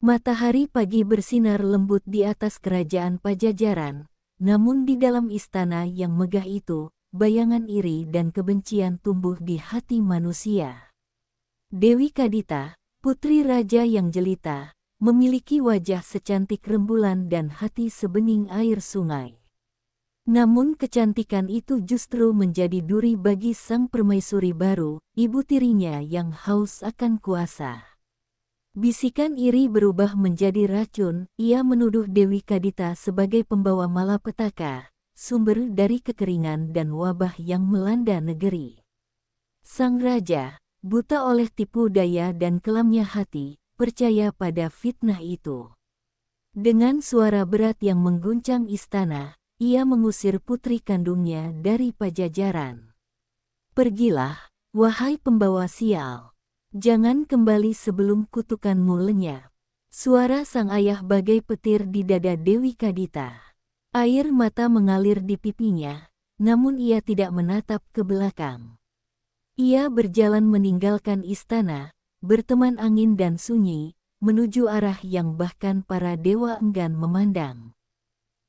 Matahari pagi bersinar lembut di atas kerajaan Pajajaran, namun di dalam istana yang megah itu, bayangan iri dan kebencian tumbuh di hati manusia. Dewi Kadita, putri raja yang jelita, memiliki wajah secantik rembulan dan hati sebening air sungai. Namun kecantikan itu justru menjadi duri bagi sang permaisuri baru, ibu tirinya yang haus akan kuasa. Bisikan iri berubah menjadi racun, ia menuduh Dewi Kadita sebagai pembawa malapetaka, sumber dari kekeringan dan wabah yang melanda negeri. Sang raja, buta oleh tipu daya dan kelamnya hati, percaya pada fitnah itu. Dengan suara berat yang mengguncang istana, ia mengusir putri kandungnya dari Pajajaran. "Pergilah, wahai pembawa sial. Jangan kembali sebelum kutukanmu lenyap." Suara sang ayah bagai petir di dada Dewi Kadita. Air mata mengalir di pipinya, namun ia tidak menatap ke belakang. Ia berjalan meninggalkan istana, berteman angin dan sunyi, menuju arah yang bahkan para dewa enggan memandang.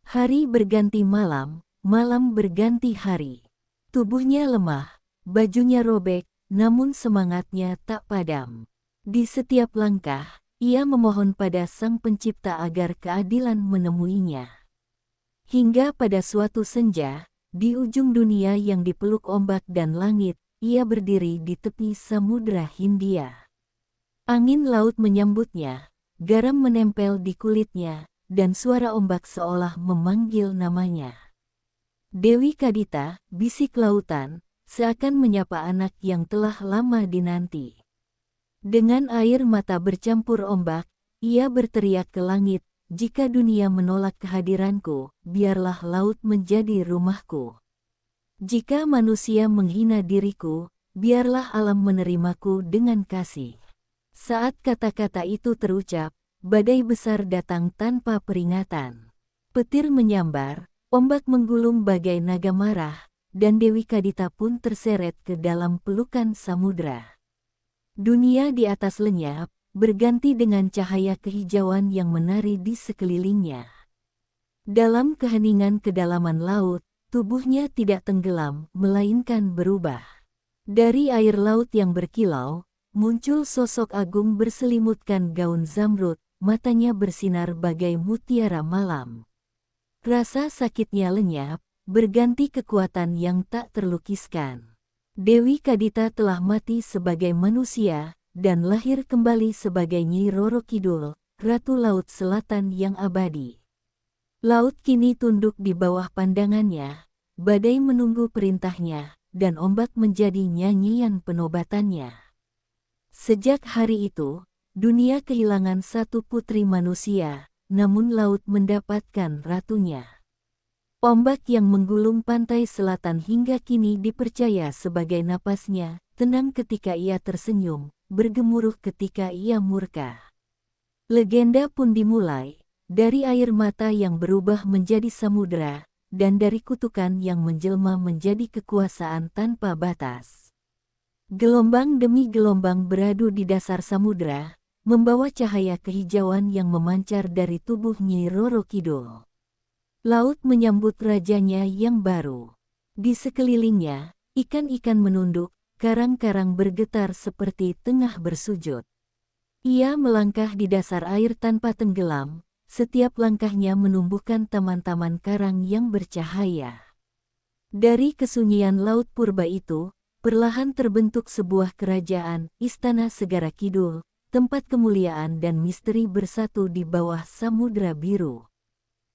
Hari berganti malam, malam berganti hari. Tubuhnya lemah, bajunya robek, namun semangatnya tak padam. Di setiap langkah, ia memohon pada Sang Pencipta agar keadilan menemuinya. Hingga pada suatu senja, di ujung dunia yang dipeluk ombak dan langit, ia berdiri di tepi Samudra Hindia. Angin laut menyambutnya, garam menempel di kulitnya, dan suara ombak seolah memanggil namanya. "Dewi Kadita," bisik lautan, seakan menyapa anak yang telah lama dinanti. Dengan air mata bercampur ombak, ia berteriak ke langit, "Jika dunia menolak kehadiranku, biarlah laut menjadi rumahku. Jika manusia menghina diriku, biarlah alam menerimaku dengan kasih." Saat kata-kata itu terucap, badai besar datang tanpa peringatan. Petir menyambar, ombak menggulung bagai naga marah, dan Dewi Kadita pun terseret ke dalam pelukan samudra. Dunia di atas lenyap, berganti dengan cahaya kehijauan yang menari di sekelilingnya. Dalam keheningan kedalaman laut, tubuhnya tidak tenggelam, melainkan berubah. Dari air laut yang berkilau, muncul sosok agung berselimutkan gaun zamrud, matanya bersinar bagai mutiara malam. Rasa sakitnya lenyap, berganti kekuatan yang tak terlukiskan. Dewi Kadita telah mati sebagai manusia, dan lahir kembali sebagai Nyi Roro Kidul, Ratu Laut Selatan yang abadi. Laut kini tunduk di bawah pandangannya, badai menunggu perintahnya, dan ombak menjadi nyanyian penobatannya. Sejak hari itu, dunia kehilangan satu putri manusia, namun laut mendapatkan ratunya. Ombak yang menggulung pantai selatan hingga kini dipercaya sebagai napasnya, tenang ketika ia tersenyum, bergemuruh ketika ia murka. Legenda pun dimulai, dari air mata yang berubah menjadi samudra, dan dari kutukan yang menjelma menjadi kekuasaan tanpa batas. Gelombang demi gelombang beradu di dasar samudra, membawa cahaya kehijauan yang memancar dari tubuh Nyi Roro Kidul. Laut menyambut rajanya yang baru. Di sekelilingnya, ikan-ikan menunduk, karang-karang bergetar seperti tengah bersujud. Ia melangkah di dasar air tanpa tenggelam, setiap langkahnya menumbuhkan taman-taman karang yang bercahaya. Dari kesunyian laut purba itu, perlahan terbentuk sebuah kerajaan, Istana Segara Kidul, tempat kemuliaan dan misteri bersatu di bawah samudra biru.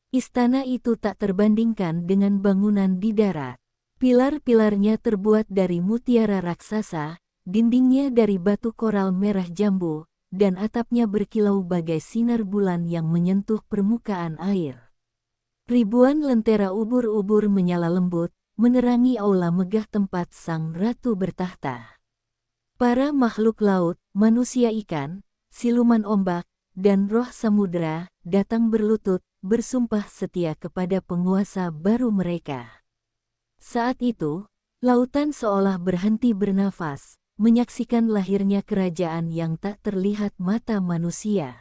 Istana itu tak terbandingkan dengan bangunan di darat. Pilar-pilarnya terbuat dari mutiara raksasa, dindingnya dari batu koral merah jambu, dan atapnya berkilau bagai sinar bulan yang menyentuh permukaan air. Ribuan lentera ubur-ubur menyala lembut, menerangi aula megah tempat sang ratu bertahta. Para makhluk laut, manusia ikan, siluman ombak, dan roh samudra, datang berlutut, bersumpah setia kepada penguasa baru mereka. Saat itu, lautan seolah berhenti bernafas, menyaksikan lahirnya kerajaan yang tak terlihat mata manusia.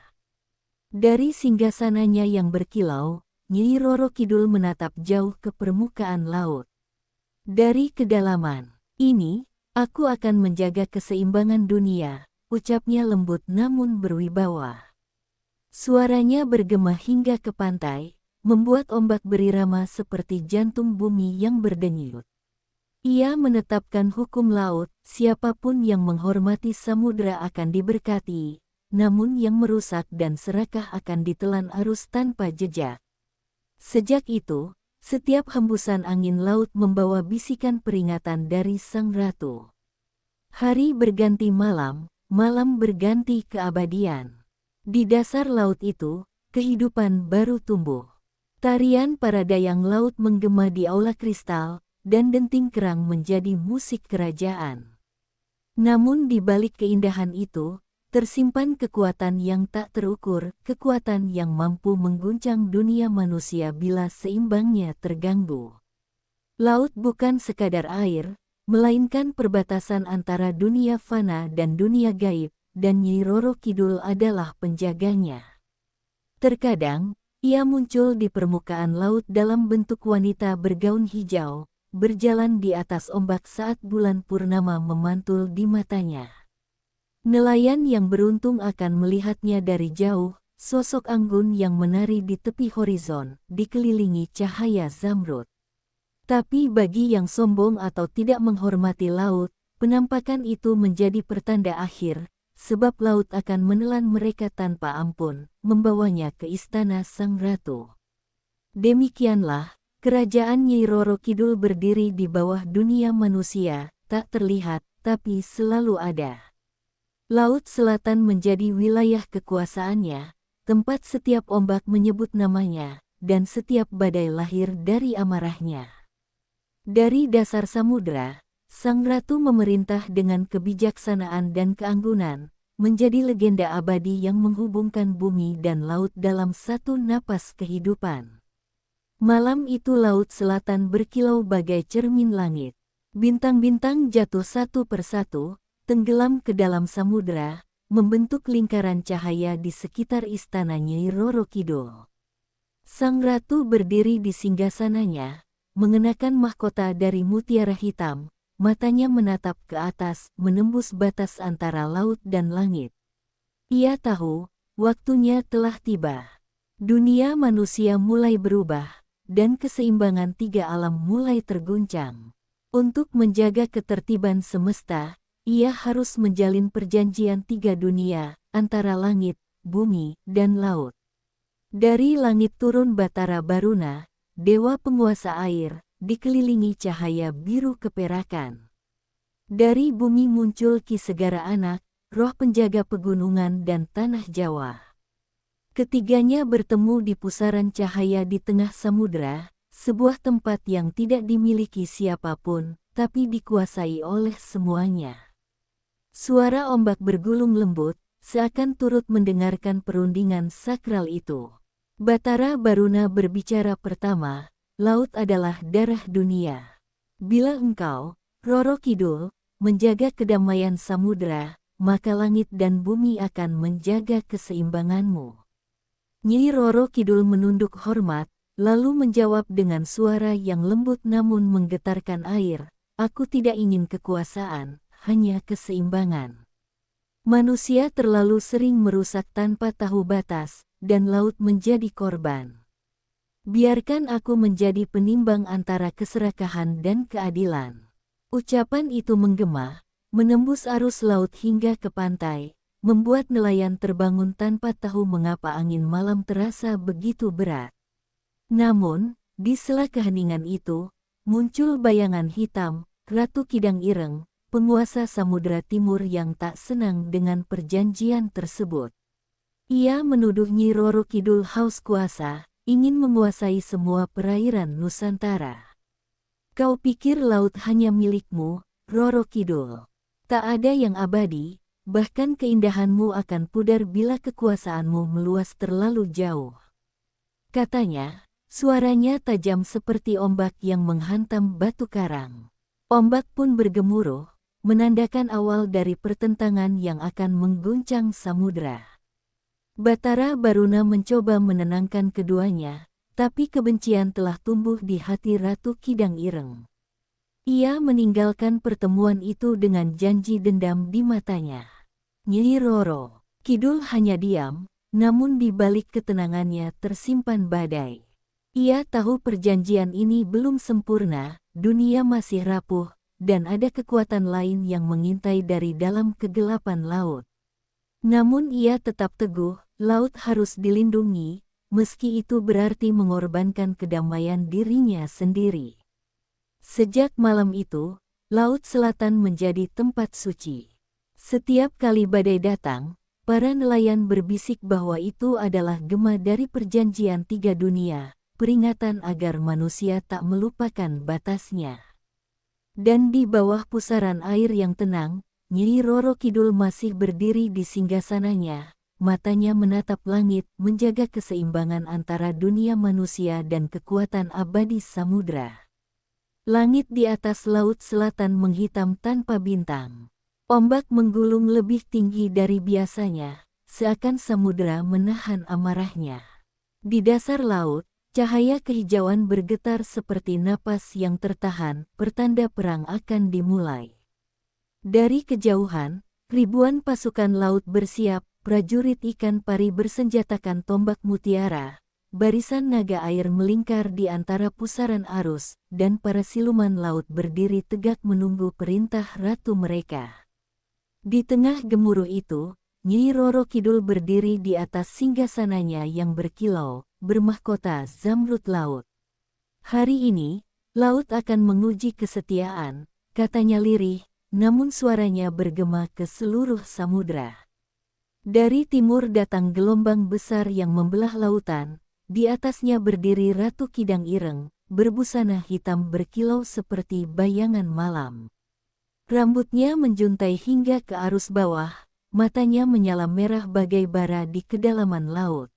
Dari singgasananya yang berkilau, Nyi Roro Kidul menatap jauh ke permukaan laut. Dari kedalaman ini, aku akan menjaga keseimbangan dunia, ucapnya lembut namun berwibawa. Suaranya bergema hingga ke pantai, membuat ombak berirama seperti jantung bumi yang berdenyut. Ia menetapkan hukum laut, siapapun yang menghormati samudra akan diberkati, namun yang merusak dan serakah akan ditelan arus tanpa jejak. Sejak itu, setiap hembusan angin laut membawa bisikan peringatan dari sang ratu. Hari berganti malam, malam berganti keabadian. Di dasar laut itu, kehidupan baru tumbuh. Tarian para dayang laut menggema di aula kristal, dan denting kerang menjadi musik kerajaan. Namun di balik keindahan itu, tersimpan kekuatan yang tak terukur, kekuatan yang mampu mengguncang dunia manusia bila seimbangnya terganggu. Laut bukan sekadar air, melainkan perbatasan antara dunia fana dan dunia gaib, dan Nyi Roro Kidul adalah penjaganya. Terkadang, ia muncul di permukaan laut dalam bentuk wanita bergaun hijau, berjalan di atas ombak saat bulan purnama memantul di matanya. Nelayan yang beruntung akan melihatnya dari jauh, sosok anggun yang menari di tepi horizon, dikelilingi cahaya zamrud. Tapi bagi yang sombong atau tidak menghormati laut, penampakan itu menjadi pertanda akhir, sebab laut akan menelan mereka tanpa ampun, membawanya ke istana sang ratu. Demikianlah, kerajaan Nyi Roro Kidul berdiri di bawah dunia manusia, tak terlihat, tapi selalu ada. Laut Selatan menjadi wilayah kekuasaannya, tempat setiap ombak menyebut namanya, dan setiap badai lahir dari amarahnya. Dari dasar samudra, sang ratu memerintah dengan kebijaksanaan dan keanggunan, menjadi legenda abadi yang menghubungkan bumi dan laut dalam satu napas kehidupan. Malam itu Laut Selatan berkilau bagai cermin langit. Bintang-bintang jatuh satu persatu, tenggelam ke dalam samudra, membentuk lingkaran cahaya di sekitar istana Nyi Roro Kidul. Sang ratu berdiri di singgasananya, mengenakan mahkota dari mutiara hitam, matanya menatap ke atas, menembus batas antara laut dan langit. Ia tahu, waktunya telah tiba. Dunia manusia mulai berubah, dan keseimbangan tiga alam mulai terguncang. Untuk menjaga ketertiban semesta, ia harus menjalin perjanjian tiga dunia, antara langit, bumi, dan laut. Dari langit turun Batara Baruna, dewa penguasa air, dikelilingi cahaya biru keperakan. Dari bumi muncul Ki Segara Anak, roh penjaga pegunungan dan tanah Jawa. Ketiganya bertemu di pusaran cahaya di tengah samudra, sebuah tempat yang tidak dimiliki siapapun, tapi dikuasai oleh semuanya. Suara ombak bergulung lembut, seakan turut mendengarkan perundingan sakral itu. Batara Baruna berbicara pertama, laut adalah darah dunia. Bila engkau, Roro Kidul, menjaga kedamaian samudra, maka langit dan bumi akan menjaga keseimbanganmu. Nyi Roro Kidul menunduk hormat, lalu menjawab dengan suara yang lembut namun menggetarkan air, aku tidak ingin kekuasaan, hanya keseimbangan. Manusia terlalu sering merusak tanpa tahu batas, dan laut menjadi korban. Biarkan aku menjadi penimbang antara keserakahan dan keadilan. Ucapan itu menggema, menembus arus laut hingga ke pantai, membuat nelayan terbangun tanpa tahu mengapa angin malam terasa begitu berat. Namun, di sela keheningan itu, muncul bayangan hitam, Ratu Kidang Ireng, penguasa Samudra Timur yang tak senang dengan perjanjian tersebut. Ia menuduh Nyi Roro Kidul haus kuasa, ingin menguasai semua perairan Nusantara. Kau pikir laut hanya milikmu, Roro Kidul? Tak ada yang abadi, bahkan keindahanmu akan pudar bila kekuasaanmu meluas terlalu jauh. Katanya, suaranya tajam seperti ombak yang menghantam batu karang. Ombak pun bergemuruh, menandakan awal dari pertentangan yang akan mengguncang samudra. Batara Baruna mencoba menenangkan keduanya, tapi kebencian telah tumbuh di hati Ratu Kidang Ireng. Ia meninggalkan pertemuan itu dengan janji dendam di matanya. Nyi Roro Kidul hanya diam, namun di balik ketenangannya tersimpan badai. Ia tahu perjanjian ini belum sempurna, dunia masih rapuh, dan ada kekuatan lain yang mengintai dari dalam kegelapan laut. Namun ia tetap teguh, laut harus dilindungi, meski itu berarti mengorbankan kedamaian dirinya sendiri. Sejak malam itu, Laut Selatan menjadi tempat suci. Setiap kali badai datang, para nelayan berbisik bahwa itu adalah gema dari perjanjian tiga dunia, peringatan agar manusia tak melupakan batasnya. Dan di bawah pusaran air yang tenang, Nyi Roro Kidul masih berdiri di singgasananya, matanya menatap langit menjaga keseimbangan antara dunia manusia dan kekuatan abadi samudra. Langit di atas Laut Selatan menghitam tanpa bintang. Ombak menggulung lebih tinggi dari biasanya, seakan samudera menahan amarahnya. Di dasar laut, cahaya kehijauan bergetar seperti napas yang tertahan, pertanda perang akan dimulai. Dari kejauhan, ribuan pasukan laut bersiap, prajurit ikan pari bersenjatakan tombak mutiara. Barisan naga air melingkar di antara pusaran arus, dan para siluman laut berdiri tegak menunggu perintah ratu mereka. Di tengah gemuruh itu, Nyi Roro Kidul berdiri di atas singgasananya yang berkilau, bermahkota zamrud laut. Hari ini, laut akan menguji kesetiaan, katanya lirih, namun suaranya bergema ke seluruh samudra. Dari timur datang gelombang besar yang membelah lautan. Di atasnya berdiri Ratu Kidang Ireng, berbusana hitam berkilau seperti bayangan malam. Rambutnya menjuntai hingga ke arus bawah, matanya menyala merah bagai bara di kedalaman laut.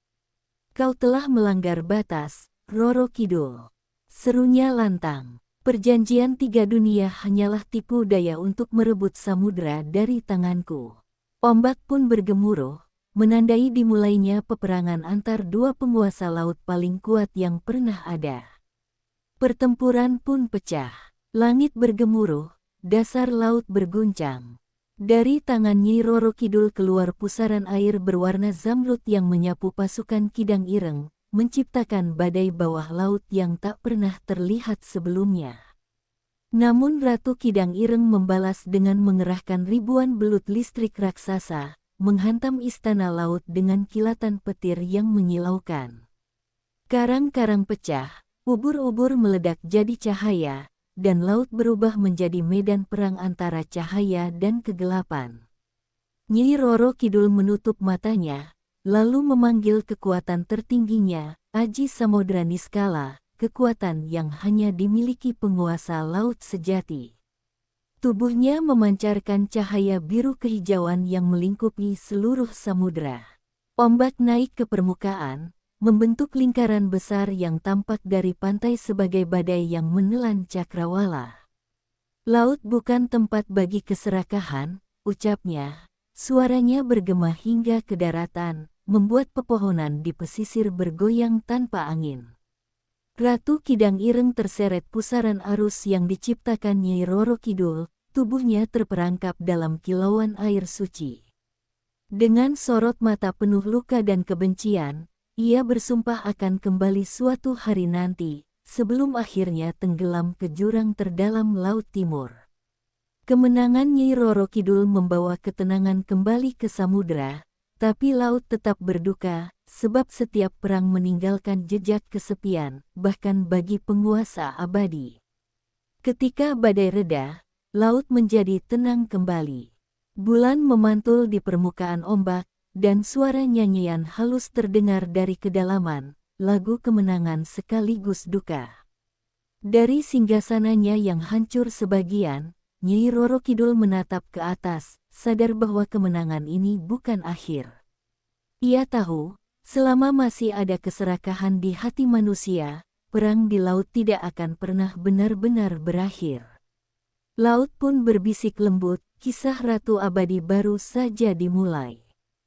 Kau telah melanggar batas, Roro Kidul. Serunya lantang. Perjanjian tiga dunia hanyalah tipu daya untuk merebut samudra dari tanganku. Ombak pun bergemuruh, menandai dimulainya peperangan antar dua penguasa laut paling kuat yang pernah ada. Pertempuran pun pecah. Langit bergemuruh, dasar laut berguncang. Dari tangan Nyi Roro Kidul keluar pusaran air berwarna zamrud yang menyapu pasukan Kidang Ireng, menciptakan badai bawah laut yang tak pernah terlihat sebelumnya. Namun Ratu Kidang Ireng membalas dengan mengerahkan ribuan belut listrik raksasa, menghantam istana laut dengan kilatan petir yang menyilaukan. Karang-karang pecah, ubur-ubur meledak jadi cahaya, dan laut berubah menjadi medan perang antara cahaya dan kegelapan. Nyi Roro Kidul menutup matanya, lalu memanggil kekuatan tertingginya, Aji Samodra Niskala, kekuatan yang hanya dimiliki penguasa laut sejati. Tubuhnya memancarkan cahaya biru kehijauan yang melingkupi seluruh samudra. Ombak naik ke permukaan, membentuk lingkaran besar yang tampak dari pantai sebagai badai yang menelan cakrawala. Laut bukan tempat bagi keserakahan, ucapnya. Suaranya bergema hingga ke daratan, membuat pepohonan di pesisir bergoyang tanpa angin. Ratu Kidang Ireng terseret pusaran arus yang diciptakan Nyi Roro Kidul, tubuhnya terperangkap dalam kilauan air suci. Dengan sorot mata penuh luka dan kebencian, ia bersumpah akan kembali suatu hari nanti, sebelum akhirnya tenggelam ke jurang terdalam Laut Timur. Kemenangan Nyi Roro Kidul membawa ketenangan kembali ke samudra, tapi laut tetap berduka, sebab setiap perang meninggalkan jejak kesepian, bahkan bagi penguasa abadi. Ketika badai reda, laut menjadi tenang kembali. Bulan memantul di permukaan ombak, dan suara nyanyian halus terdengar dari kedalaman, lagu kemenangan sekaligus duka. Dari singgasananya yang hancur sebagian, Nyi Roro Kidul menatap ke atas, sadar bahwa kemenangan ini bukan akhir. Ia tahu, selama masih ada keserakahan di hati manusia, perang di laut tidak akan pernah benar-benar berakhir. Laut pun berbisik lembut, kisah Ratu Abadi baru saja dimulai.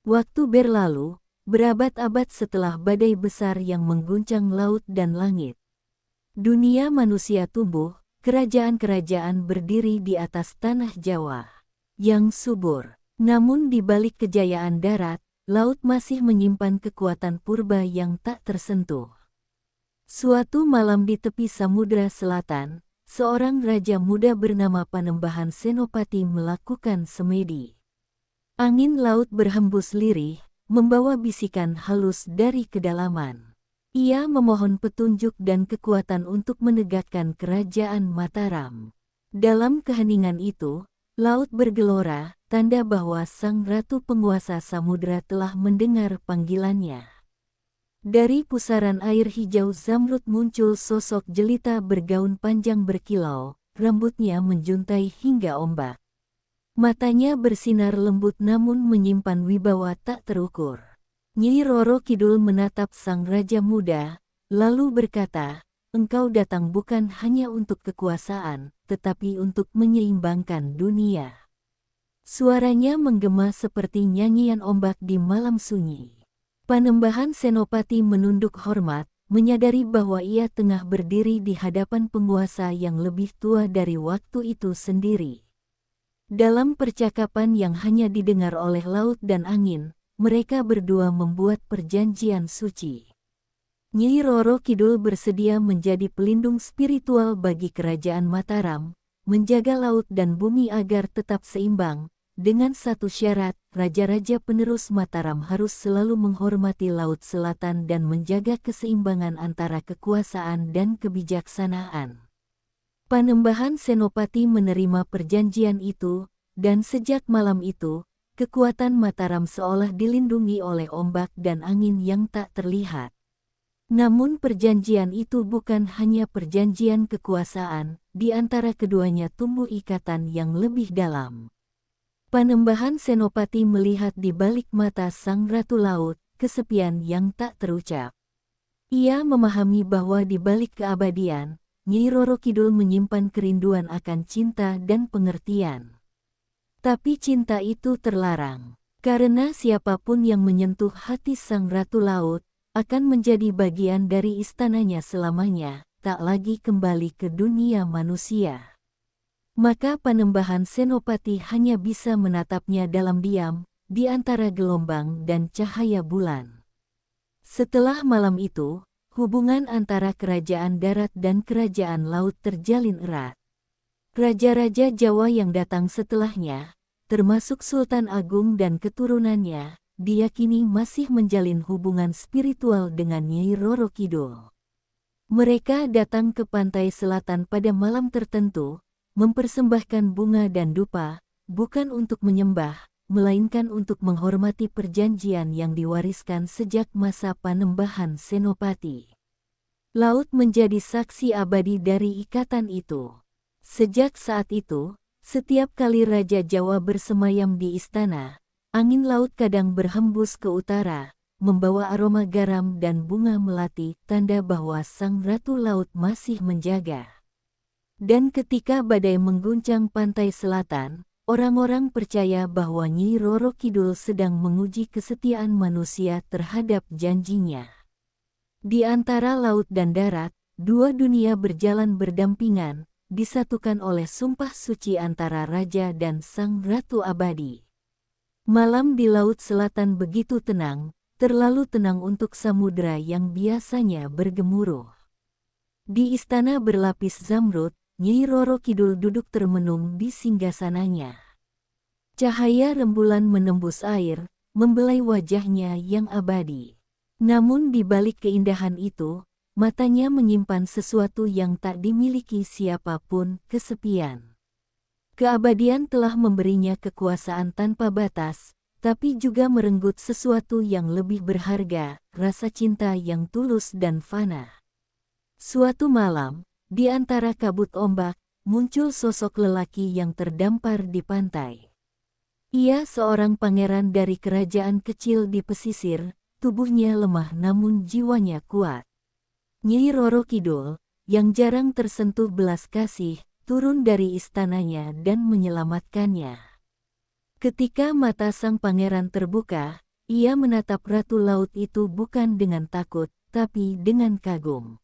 Waktu berlalu, berabad-abad setelah badai besar yang mengguncang laut dan langit. Dunia manusia tumbuh, kerajaan-kerajaan berdiri di atas tanah Jawa yang subur. Namun di balik kejayaan darat, laut masih menyimpan kekuatan purba yang tak tersentuh. Suatu malam di tepi Samudra Selatan, seorang raja muda bernama Panembahan Senopati melakukan semedi. Angin laut berhembus lirih, membawa bisikan halus dari kedalaman. Ia memohon petunjuk dan kekuatan untuk menegakkan kerajaan Mataram. Dalam keheningan itu, laut bergelora, tanda bahwa sang ratu penguasa samudra telah mendengar panggilannya. Dari pusaran air hijau zamrud muncul sosok jelita bergaun panjang berkilau, rambutnya menjuntai hingga ombak. Matanya bersinar lembut namun menyimpan wibawa tak terukur. Nyi Roro Kidul menatap sang raja muda, lalu berkata, "Engkau datang bukan hanya untuk kekuasaan, tetapi untuk menyeimbangkan dunia." Suaranya menggema seperti nyanyian ombak di malam sunyi. Panembahan Senopati menunduk hormat, menyadari bahwa ia tengah berdiri di hadapan penguasa yang lebih tua dari waktu itu sendiri. Dalam percakapan yang hanya didengar oleh laut dan angin, mereka berdua membuat perjanjian suci. Nyi Roro Kidul bersedia menjadi pelindung spiritual bagi kerajaan Mataram, menjaga laut dan bumi agar tetap seimbang. Dengan satu syarat, raja-raja penerus Mataram harus selalu menghormati Laut Selatan dan menjaga keseimbangan antara kekuasaan dan kebijaksanaan. Panembahan Senopati menerima perjanjian itu, dan sejak malam itu, kekuatan Mataram seolah dilindungi oleh ombak dan angin yang tak terlihat. Namun perjanjian itu bukan hanya perjanjian kekuasaan, di antara keduanya tumbuh ikatan yang lebih dalam. Panembahan Senopati melihat di balik mata sang Ratu Laut, kesepian yang tak terucap. Ia memahami bahwa di balik keabadian, Nyi Roro Kidul menyimpan kerinduan akan cinta dan pengertian. Tapi cinta itu terlarang, karena siapapun yang menyentuh hati sang Ratu Laut, akan menjadi bagian dari istananya selamanya, tak lagi kembali ke dunia manusia. Maka Panembahan Senopati hanya bisa menatapnya dalam diam, di antara gelombang dan cahaya bulan. Setelah malam itu, hubungan antara kerajaan darat dan kerajaan laut terjalin erat. Raja-raja Jawa yang datang setelahnya, termasuk Sultan Agung dan keturunannya, diyakini masih menjalin hubungan spiritual dengan Nyi Roro Kidul. Mereka datang ke pantai selatan pada malam tertentu, mempersembahkan bunga dan dupa, bukan untuk menyembah, melainkan untuk menghormati perjanjian yang diwariskan sejak masa Panembahan Senopati. Laut menjadi saksi abadi dari ikatan itu. Sejak saat itu, setiap kali Raja Jawa bersemayam di istana, angin laut kadang berhembus ke utara, membawa aroma garam dan bunga melati, tanda bahwa sang Ratu Laut masih menjaga. Dan ketika badai mengguncang pantai selatan, orang-orang percaya bahwa Nyi Roro Kidul sedang menguji kesetiaan manusia terhadap janjinya. Di antara laut dan darat, dua dunia berjalan berdampingan, disatukan oleh sumpah suci antara raja dan sang ratu abadi. Malam di Laut Selatan begitu tenang, terlalu tenang untuk samudra yang biasanya bergemuruh. Di istana berlapis zamrud, Nyi Roro Kidul duduk termenung di singgasananya. Cahaya rembulan menembus air, membelai wajahnya yang abadi. Namun di balik keindahan itu, matanya menyimpan sesuatu yang tak dimiliki siapapun, kesepian. Keabadian telah memberinya kekuasaan tanpa batas, tapi juga merenggut sesuatu yang lebih berharga, rasa cinta yang tulus dan fana. Suatu malam, di antara kabut ombak, muncul sosok lelaki yang terdampar di pantai. Ia seorang pangeran dari kerajaan kecil di pesisir, tubuhnya lemah namun jiwanya kuat. Nyi Roro Kidul, yang jarang tersentuh belas kasih, turun dari istananya dan menyelamatkannya. Ketika mata sang pangeran terbuka, ia menatap Ratu Laut itu bukan dengan takut, tapi dengan kagum.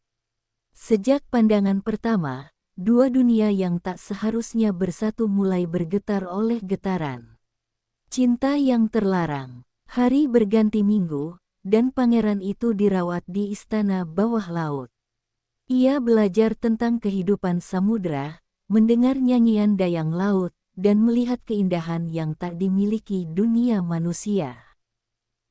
Sejak pandangan pertama, dua dunia yang tak seharusnya bersatu mulai bergetar oleh getaran cinta yang terlarang. Hari berganti minggu, dan pangeran itu dirawat di istana bawah laut. Ia belajar tentang kehidupan samudra, mendengar nyanyian dayang laut, dan melihat keindahan yang tak dimiliki dunia manusia.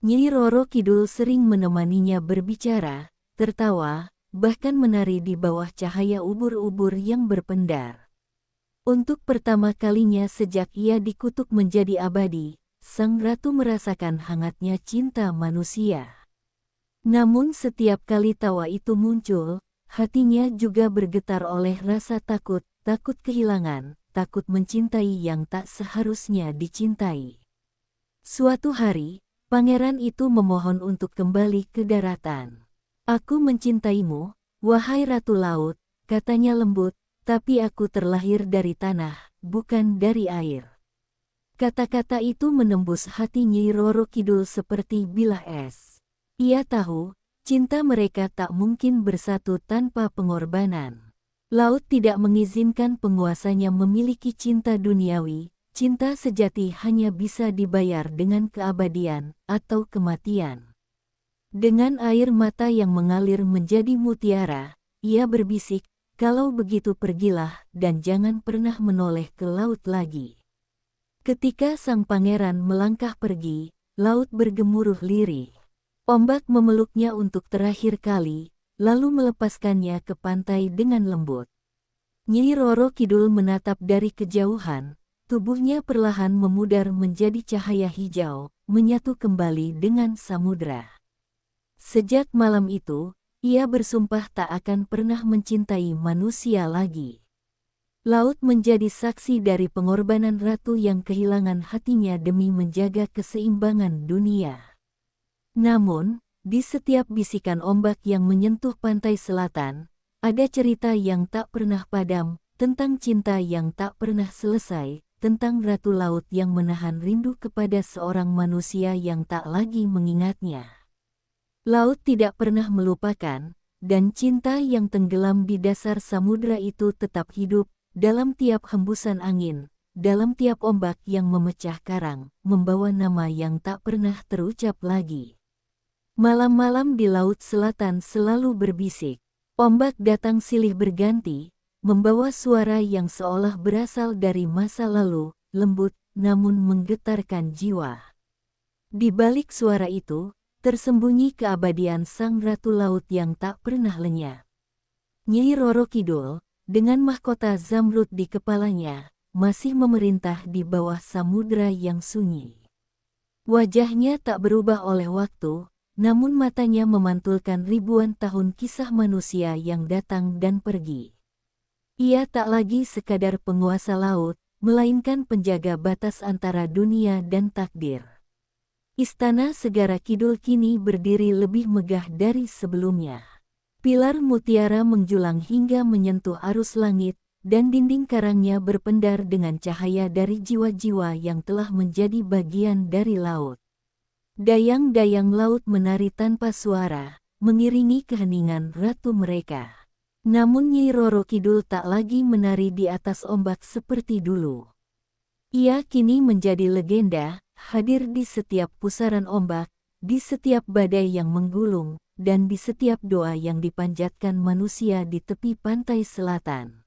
Nyi Roro Kidul sering menemaninya berbicara, tertawa, bahkan menari di bawah cahaya ubur-ubur yang berpendar. Untuk pertama kalinya sejak ia dikutuk menjadi abadi, sang ratu merasakan hangatnya cinta manusia. Namun setiap kali tawa itu muncul, hatinya juga bergetar oleh rasa takut, takut kehilangan, takut mencintai yang tak seharusnya dicintai. Suatu hari, pangeran itu memohon untuk kembali ke daratan. "Aku mencintaimu, wahai Ratu Laut," katanya lembut, "tapi aku terlahir dari tanah, bukan dari air." Kata-kata itu menembus hati Nyi Roro Kidul seperti bilah es. Ia tahu, cinta mereka tak mungkin bersatu tanpa pengorbanan. Laut tidak mengizinkan penguasanya memiliki cinta duniawi, cinta sejati hanya bisa dibayar dengan keabadian atau kematian. Dengan air mata yang mengalir menjadi mutiara, ia berbisik, "Kalau begitu pergilah dan jangan pernah menoleh ke laut lagi." Ketika sang pangeran melangkah pergi, laut bergemuruh lirih. Ombak memeluknya untuk terakhir kali, lalu melepaskannya ke pantai dengan lembut. Nyi Roro Kidul menatap dari kejauhan, tubuhnya perlahan memudar menjadi cahaya hijau, menyatu kembali dengan samudra. Sejak malam itu, ia bersumpah tak akan pernah mencintai manusia lagi. Laut menjadi saksi dari pengorbanan ratu yang kehilangan hatinya demi menjaga keseimbangan dunia. Namun, di setiap bisikan ombak yang menyentuh pantai selatan, ada cerita yang tak pernah padam, tentang cinta yang tak pernah selesai, tentang Ratu Laut yang menahan rindu kepada seorang manusia yang tak lagi mengingatnya. Laut tidak pernah melupakan, dan cinta yang tenggelam di dasar samudra itu tetap hidup, dalam tiap hembusan angin, dalam tiap ombak yang memecah karang, membawa nama yang tak pernah terucap lagi. Malam-malam di Laut Selatan selalu berbisik. Ombak datang silih berganti, membawa suara yang seolah berasal dari masa lalu, lembut, namun menggetarkan jiwa. Di balik suara itu, tersembunyi keabadian sang Ratu Laut yang tak pernah lenyap. Nyi Roro Kidul, dengan mahkota zamrud di kepalanya, masih memerintah di bawah samudra yang sunyi. Wajahnya tak berubah oleh waktu, namun matanya memantulkan ribuan tahun kisah manusia yang datang dan pergi. Ia tak lagi sekadar penguasa laut, melainkan penjaga batas antara dunia dan takdir. Istana Segara Kidul kini berdiri lebih megah dari sebelumnya. Pilar mutiara menjulang hingga menyentuh arus langit, dan dinding karangnya berpendar dengan cahaya dari jiwa-jiwa yang telah menjadi bagian dari laut. Dayang-dayang laut menari tanpa suara, mengiringi keheningan ratu mereka. Namun Nyi Roro Kidul tak lagi menari di atas ombak seperti dulu. Ia kini menjadi legenda, hadir di setiap pusaran ombak, di setiap badai yang menggulung, dan di setiap doa yang dipanjatkan manusia di tepi pantai selatan.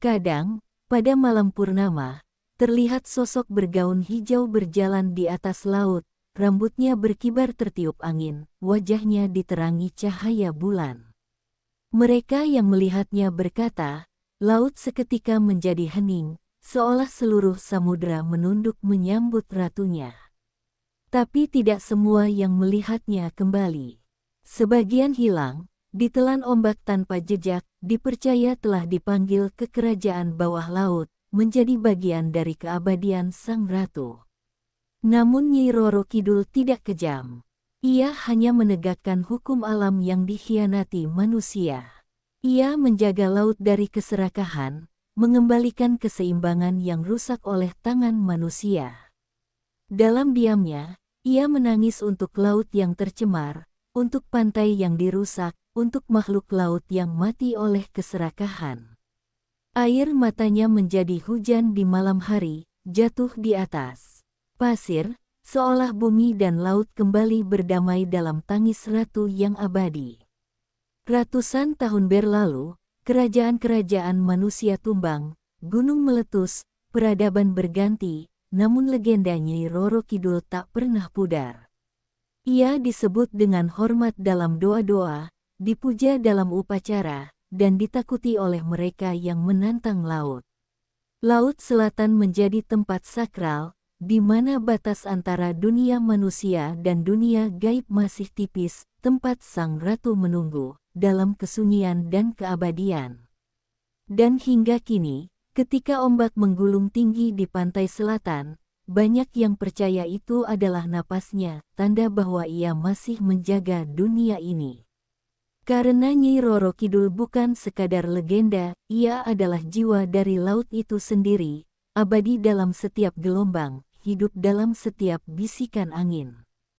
Kadang, pada malam purnama, terlihat sosok bergaun hijau berjalan di atas laut, rambutnya berkibar tertiup angin, wajahnya diterangi cahaya bulan. Mereka yang melihatnya berkata, laut seketika menjadi hening, seolah seluruh samudra menunduk menyambut ratunya. Tapi tidak semua yang melihatnya kembali. Sebagian hilang, ditelan ombak tanpa jejak, dipercaya telah dipanggil ke kerajaan bawah laut, menjadi bagian dari keabadian sang ratu. Namun Nyi Roro Kidul tidak kejam. Ia hanya menegakkan hukum alam yang dikhianati manusia. Ia menjaga laut dari keserakahan, mengembalikan keseimbangan yang rusak oleh tangan manusia. Dalam diamnya, Ia menangis untuk laut yang tercemar, untuk pantai yang dirusak, untuk makhluk laut yang mati oleh keserakahan. Air matanya menjadi hujan di malam hari, jatuh di atas pasir, seolah bumi dan laut kembali berdamai dalam tangis ratu yang abadi. Ratusan tahun berlalu, kerajaan-kerajaan manusia tumbang, gunung meletus, peradaban berganti, namun legenda Nyi Roro Kidul tak pernah pudar. Ia disebut dengan hormat dalam doa-doa, dipuja dalam upacara, dan ditakuti oleh mereka yang menantang laut. Laut Selatan menjadi tempat sakral, di mana batas antara dunia manusia dan dunia gaib masih tipis, tempat sang ratu menunggu, dalam kesunyian dan keabadian. Dan hingga kini, ketika ombak menggulung tinggi di pantai selatan, banyak yang percaya itu adalah napasnya, tanda bahwa ia masih menjaga dunia ini. Karena Nyi Roro Kidul bukan sekadar legenda, ia adalah jiwa dari laut itu sendiri, abadi dalam setiap gelombang, hidup dalam setiap bisikan angin.